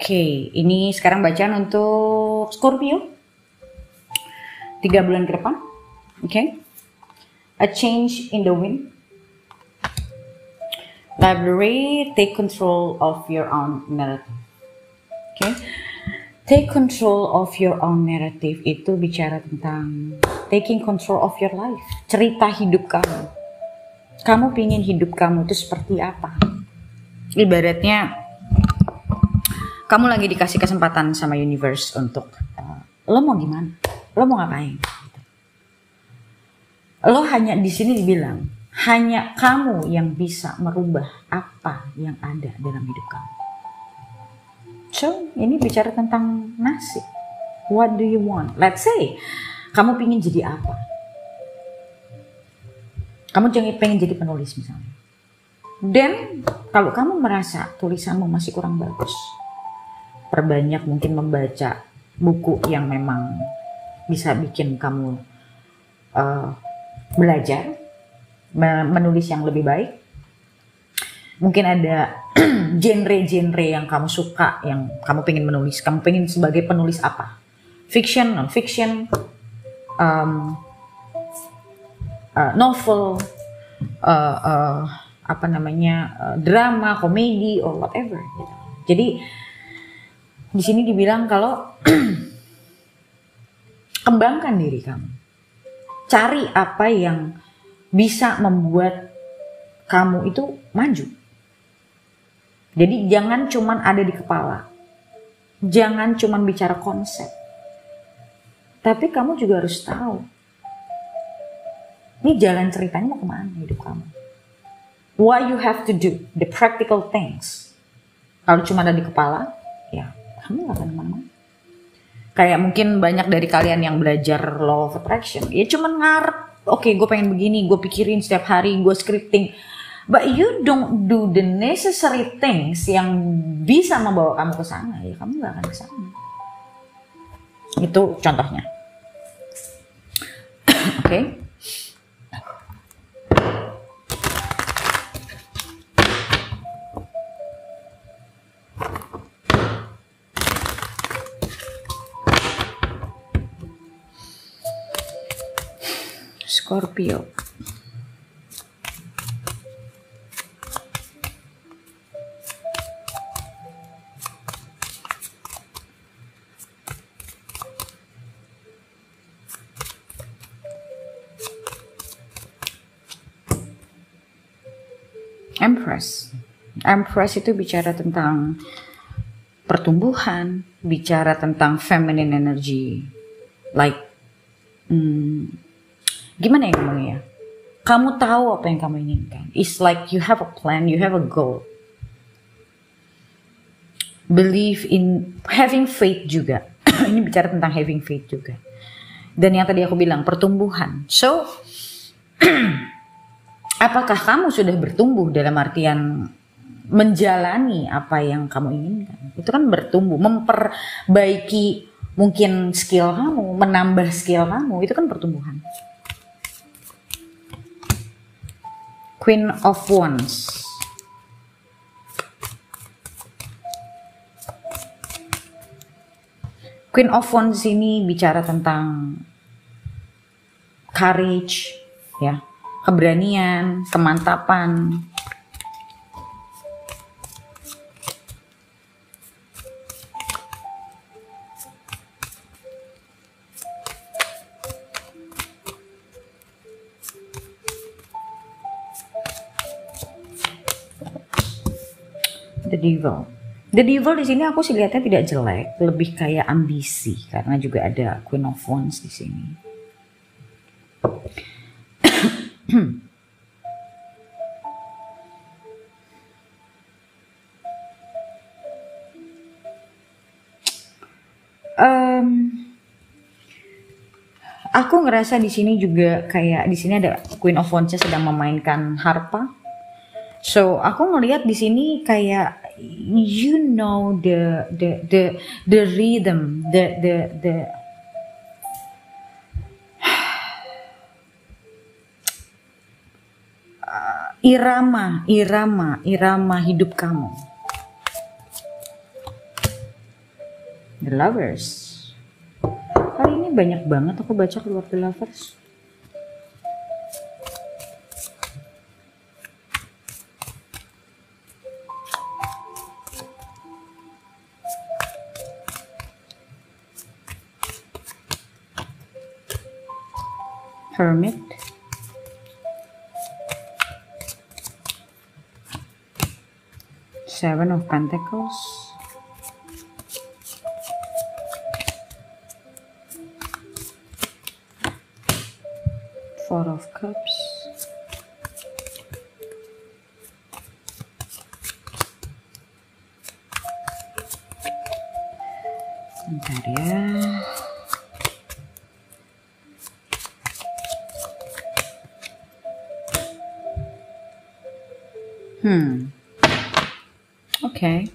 Oke, ini sekarang bacaan untuk Scorpio 3 bulan ke depan. Oke. A change in the wind. Library, take control of your own narrative. Oke. Take control of your own narrative itu bicara tentang taking control of your life. Cerita hidup kamu. Kamu pingin hidup kamu itu seperti apa? Ibaratnya kamu lagi dikasih kesempatan sama universe untuk lo mau gimana? Lo mau ngapain? Lo hanya di sini dibilang hanya kamu yang bisa merubah apa yang ada dalam hidup kamu. So, ini bicara tentang nasib. What do you want? Let's say kamu pingin jadi apa? Kamu pengen jadi penulis misalnya. Dan kalau kamu merasa tulisanmu masih kurang bagus, perbanyak mungkin membaca buku yang memang bisa bikin kamu belajar menulis yang lebih baik. Mungkin ada genre-genre yang kamu suka, yang kamu pengen menulis. Kamu pengen sebagai penulis apa? Fiction, non-fiction, novel, drama, komedi, or whatever. Gitu. Jadi di sini dibilang kalau kembangkan diri kamu. Cari apa yang bisa membuat kamu itu maju. Jadi jangan cuman ada di kepala. Jangan cuman bicara konsep. Tapi kamu juga harus tahu. Ini jalan ceritanya mau kemana hidup kamu. What you have to do, the practical things. Kalau cuma ada di kepala, ya kamu gak akan kemana-mana. Kayak mungkin banyak dari kalian yang belajar law of attraction, ya cuman ngarep, oke, gue pengen begini, gue pikirin setiap hari, gue scripting, but you don't do the necessary things yang bisa membawa kamu ke sana, ya kamu gak akan ke sana. Itu contohnya. Oke. Scorpio. Empress. Empress itu bicara tentang pertumbuhan, bicara tentang feminine energy. Like gimana ya ngomongnya? Kamu tahu apa yang kamu inginkan. It's like you have a plan, you have a goal. Believe in having faith juga. Ini bicara tentang having faith juga. Dan yang tadi aku bilang pertumbuhan. So, apakah kamu sudah bertumbuh dalam artian menjalani apa yang kamu inginkan? Itu kan bertumbuh, memperbaiki mungkin skill kamu, menambah skill kamu, itu kan pertumbuhan. Queen of Wands. Queen of Wands ini bicara tentang courage, ya, keberanian, kemantapan. The Devil. The Devil di sini aku sih lihatnya tidak jelek, lebih kayak ambisi karena juga ada Queen of Wands di sini. Aku ngerasa di sini juga kayak di sini ada Queen of Wands sedang memainkan harpa. So aku ngelihat di sini kayak you know the rhythm, the irama hidup kamu. The Lovers. Kali ini banyak banget aku baca keluar The Lovers. Hermit. Seven of Pentacles. Four of Cups. Bentar ya. Okay.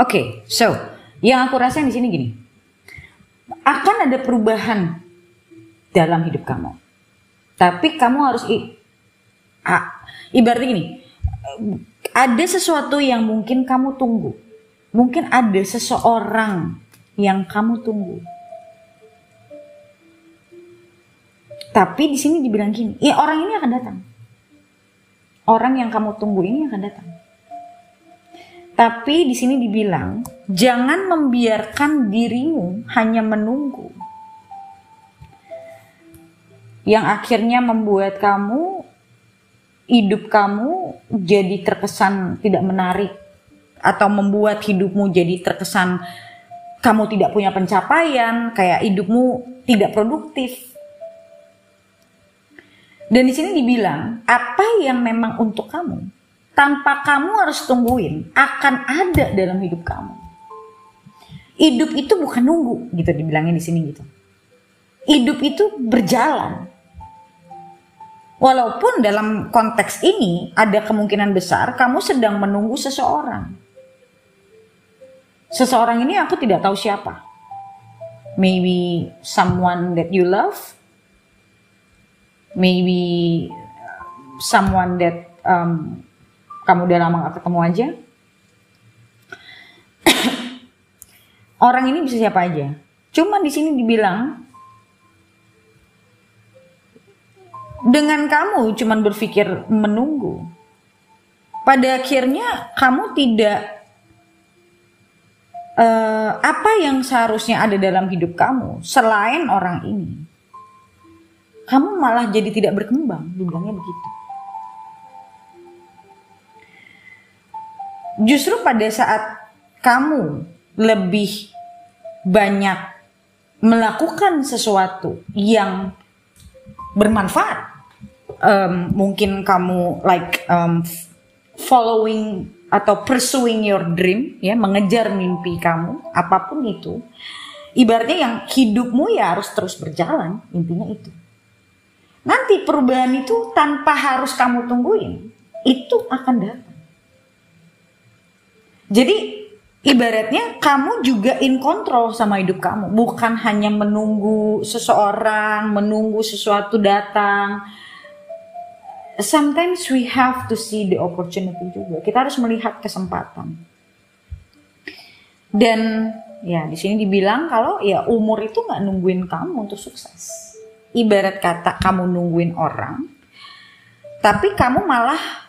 Oke, so yang aku rasain di sini gini, akan ada perubahan dalam hidup kamu, tapi kamu harus ibaratnya gini, ada sesuatu yang mungkin kamu tunggu, mungkin ada seseorang yang kamu tunggu, tapi di sini dibilang gini, ya orang ini akan datang, orang yang kamu tunggu ini akan datang. Tapi di sini dibilang, jangan membiarkan dirimu hanya menunggu. Yang akhirnya membuat kamu, hidup kamu jadi terkesan tidak menarik. Atau membuat hidupmu jadi terkesan kamu tidak punya pencapaian, kayak hidupmu tidak produktif. Dan di sini dibilang, apa yang memang untuk kamu, tanpa kamu harus tungguin, akan ada dalam hidup kamu. Hidup itu bukan nunggu, gitu dibilangnya di sini gitu. Hidup itu berjalan. Walaupun dalam konteks ini ada kemungkinan besar kamu sedang menunggu seseorang. Seseorang ini aku tidak tahu siapa. Maybe someone that you love. Maybe someone that kamu udah lama gak ketemu aja. Orang ini bisa siapa aja. Cuma di sini dibilang, dengan kamu cuma berpikir menunggu, pada akhirnya kamu tidak apa yang seharusnya ada dalam hidup kamu selain orang ini. Kamu malah jadi tidak berkembang, dibilangnya begitu. Justru pada saat kamu lebih banyak melakukan sesuatu yang bermanfaat, mungkin kamu following atau pursuing your dream, ya, mengejar mimpi kamu, apapun itu, ibaratnya yang hidupmu ya harus terus berjalan, intinya itu. Nanti perubahan itu tanpa harus kamu tungguin, itu akan datang. Jadi ibaratnya kamu juga in control sama hidup kamu. Bukan hanya menunggu seseorang, menunggu sesuatu datang. Sometimes we have to see the opportunity juga. Kita harus melihat kesempatan. Dan ya di sini dibilang kalau ya umur itu gak nungguin kamu untuk sukses. Ibarat kata kamu nungguin orang, tapi kamu malah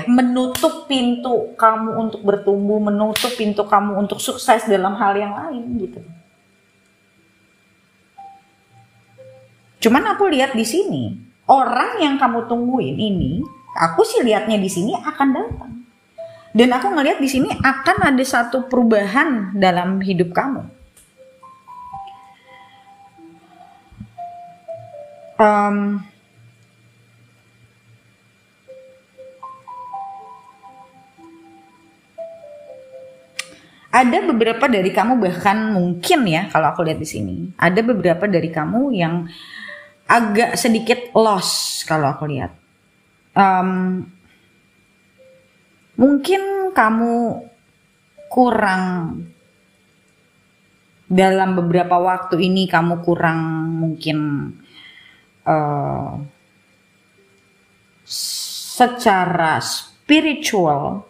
menutup pintu kamu untuk bertumbuh, menutup pintu kamu untuk sukses dalam hal yang lain gitu. Cuman aku lihat di sini, orang yang kamu tungguin ini, aku sih lihatnya di sini akan datang. Dan aku ngelihat di sini akan ada satu perubahan dalam hidup kamu. Ada beberapa dari kamu, bahkan mungkin ya kalau aku lihat di sini, ada beberapa dari kamu yang agak sedikit lost kalau aku lihat. Mungkin kamu kurang, dalam beberapa waktu ini kamu kurang mungkin secara spiritual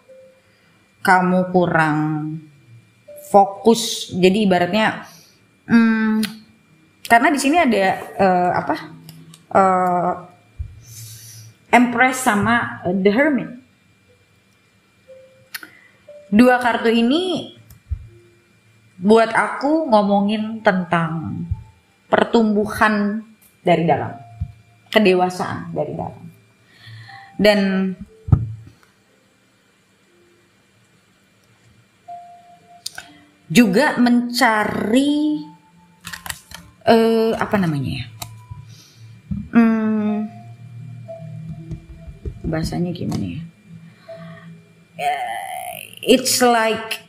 kamu kurang fokus. Jadi ibaratnya karena di sini ada Empress sama The Hermit. Dua kartu ini buat aku ngomongin tentang pertumbuhan dari dalam, kedewasaan dari dalam, dan juga mencari apa namanya ya, bahasanya gimana ya, it's like,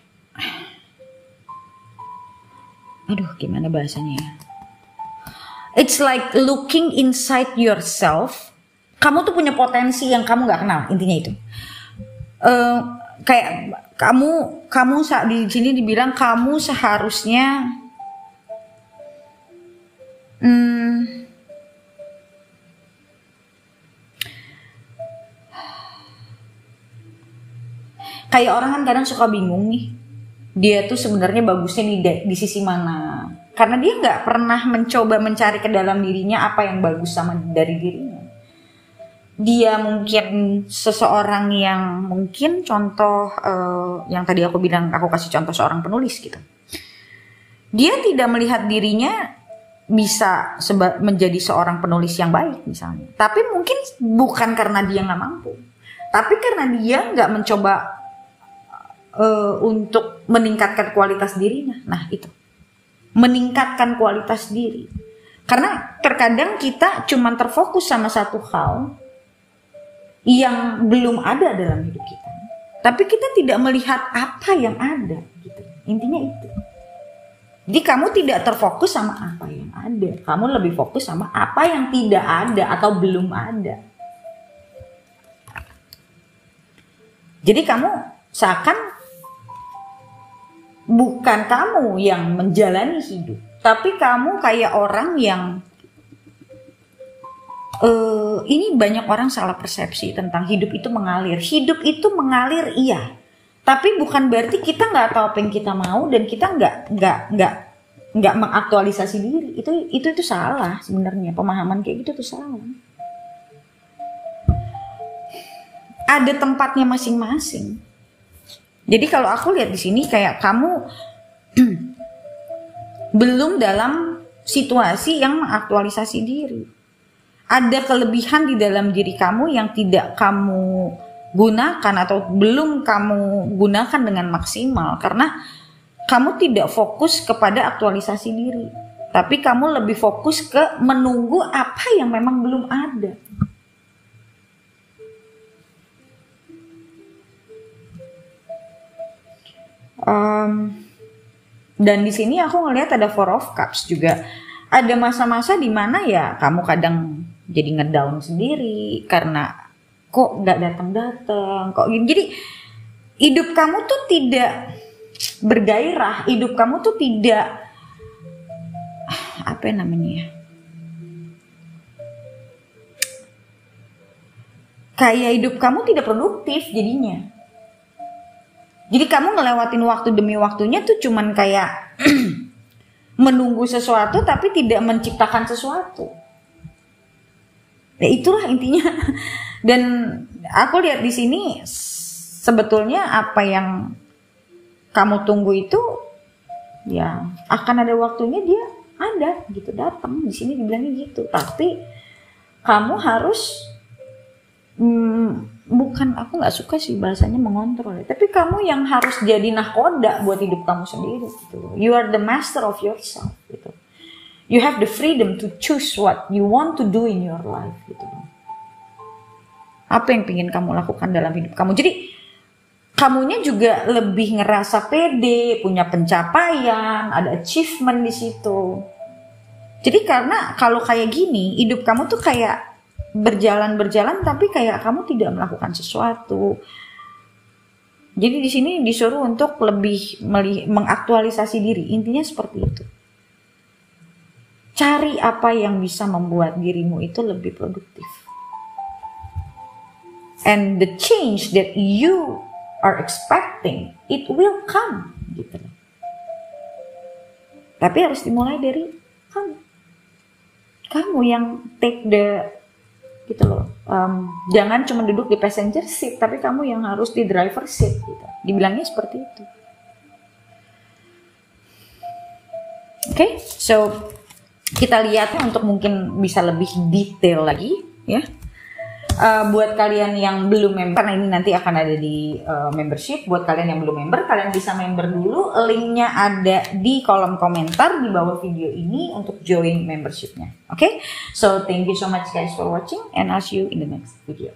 aduh gimana bahasanya ya, it's like looking inside yourself. Kamu tuh punya potensi yang kamu nggak kenal, intinya itu. Kayak kamu saat di sini dibilang kamu seharusnya kayak orang kan kadang suka bingung nih, dia tuh sebenarnya bagusnya di sisi mana, karena dia nggak pernah mencoba mencari ke dalam dirinya apa yang bagus sama dari dirinya. Dia mungkin seseorang yang mungkin contoh yang tadi aku bilang, aku kasih contoh seorang penulis gitu. Dia tidak melihat dirinya bisa menjadi seorang penulis yang baik misalnya. Tapi mungkin bukan karena dia nggak mampu, tapi karena dia nggak mencoba untuk meningkatkan kualitas dirinya. Nah itu, meningkatkan kualitas diri. Karena terkadang kita cuman terfokus sama satu hal yang belum ada dalam hidup kita, tapi kita tidak melihat apa yang ada gitu. Intinya itu. Jadi kamu tidak terfokus sama apa yang ada, kamu lebih fokus sama apa yang tidak ada atau belum ada. Jadi kamu seakan bukan kamu yang menjalani hidup, tapi kamu kayak orang yang ini banyak orang salah persepsi tentang hidup itu mengalir. Hidup itu mengalir iya, tapi bukan berarti kita nggak tahu apa yang kita mau dan kita nggak mengaktualisasi diri. Itu salah sebenarnya, pemahaman kayak gitu tuh salah. Ada tempatnya masing-masing. Jadi kalau aku lihat di sini kayak kamu belum dalam situasi yang mengaktualisasi diri. Ada kelebihan di dalam diri kamu yang tidak kamu gunakan atau belum kamu gunakan dengan maksimal karena kamu tidak fokus kepada aktualisasi diri, tapi kamu lebih fokus ke menunggu apa yang memang belum ada. Dan di sini aku ngelihat ada Four of Cups juga. Ada masa-masa di mana ya kamu kadang jadi ngedown sendiri karena kok nggak datang kok gini. Jadi hidup kamu tuh tidak bergairah, hidup kamu tuh tidak apa namanya, kayak hidup kamu tidak produktif jadinya. Jadi kamu ngelewatin waktu demi waktunya tuh cuman kayak menunggu sesuatu tapi tidak menciptakan sesuatu. Ya itulah intinya. Dan aku lihat di sini sebetulnya apa yang kamu tunggu itu ya akan ada waktunya, dia ada gitu, datang. Di sini dibilangnya gitu. Tapi kamu harus bukan, aku nggak suka sih bahasanya mengontrol ya, tapi kamu yang harus jadi nahkoda buat hidup kamu sendiri gitu. You are the master of yourself gitu. You have the freedom to choose what you want to do in your life gitu. Apa yang ingin kamu lakukan dalam hidup kamu. Jadi kamunya juga lebih ngerasa pede, punya pencapaian, ada achievement di situ. Jadi karena kalau kayak gini, hidup kamu tuh kayak berjalan tapi kayak kamu tidak melakukan sesuatu. Jadi di sini disuruh untuk lebih mengaktualisasi diri. Intinya seperti itu. Cari apa yang bisa membuat dirimu itu lebih produktif. And the change that you are expecting, it will come. Gitu. Tapi harus dimulai dari kamu. Kamu yang take the gitu loh. Jangan cuma duduk di passenger seat, tapi kamu yang harus di driver seat gitu. Dibilangnya seperti itu. Oke, so kita lihatnya untuk mungkin bisa lebih detail lagi ya. Buat kalian yang belum member, karena ini nanti akan ada di membership. Buat kalian yang belum member, kalian bisa member dulu. Linknya ada di kolom komentar di bawah video ini untuk join membershipnya. Oke, so thank you so much guys for watching, and I'll see you in the next video.